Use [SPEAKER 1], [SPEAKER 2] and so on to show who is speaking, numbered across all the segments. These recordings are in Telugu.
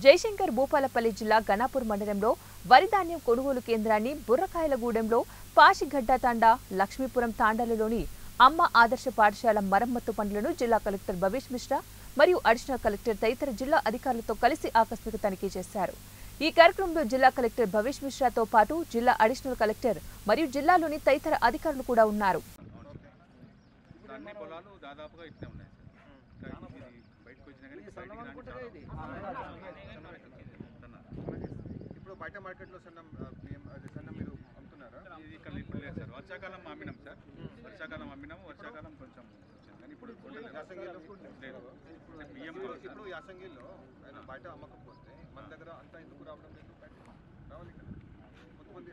[SPEAKER 1] జయశంకర్ భూపాలపల్లి జిల్లా గణాపూర్ మండలంలో వరి ధాన్యం కొనుగోలు కేంద్రాన్ని బుర్రకాయలగూడెంలో పాషిగడ్డ తాండా లక్ష్మీపురం తాండాలలోని అమ్మ ఆదర్శ పాఠశాల మరమ్మత్తు పనులను జిల్లా కలెక్టర్ భవేష్ మిశ్రా మరియు అడిషనల్ కలెక్టర్ తదితర జిల్లా అధికారులతో కలిసి ఆకస్మిక తనిఖీ చేశారు. ఈ కార్యక్రమంలో జిల్లా కలెక్టర్ భవేష్ మిశ్రాతో పాటు జిల్లా అడిషనల్ కలెక్టర్ మరియు జిల్లాలోని తదితర అధికారులు కూడా ఉన్నారు.
[SPEAKER 2] ఇప్పుడు బయట మార్కెట్లో సన్నం మీరు అమ్ముతున్నారా?
[SPEAKER 3] ఇది ఇక్కడ ఇప్పుడు లేదు సార్. వర్షాకాలం అమ్మినాం సార్. వర్షాకాలం అమ్మినాము. వర్షాకాలం కొంచెం వచ్చింది కానీ ఇప్పుడు
[SPEAKER 2] ఇప్పుడు యాసంగిలో ఆయన బయట అమ్మకపోతే మన దగ్గర అంతా ఎందుకు రావడం లేదు? రావాలి కదా కొంతమంది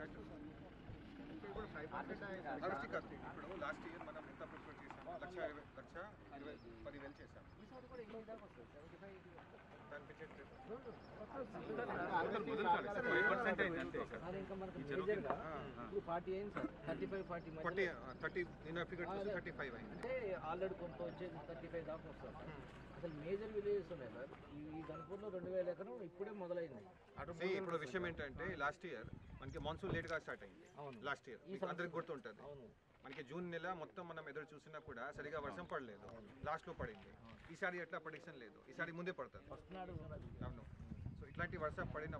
[SPEAKER 2] ఇప్పుడు లాస్ట్ ఇయర్ మనం ఎంత ప్రిపేర్ చేసాము? 1,20,10,000 చేసాము.
[SPEAKER 4] ఆల్రెడీ కొంత వచ్చేది 35 దాకా వస్తుంది. అసలు మేజర్ విలేజెస్ ఉన్నాయి సార్. ఈ గణపూర్లో 2,000 ఎకరం ఇప్పుడే మొదలైంది.
[SPEAKER 2] ఇప్పుడు విషయం ఏంటంటే లాస్ట్ ఇయర్ మనకి మాన్సూన్ లేట్గా స్టార్ట్ అయింది. లాస్ట్ ఇయర్ అందరికి గుర్తుంటుంది. మనకి జూన్ నెల మొత్తం మనం ఎదురు చూసినా కూడా సరిగా వర్షం పడలేదు, లాస్ట్ లో పడింది. ఈసారి ఎట్లా ప్రెడిక్షన్ లేదు, ఈసారి ముందే పడుతుంది. అవును. సో ఇట్లాంటి వర్షం పడిన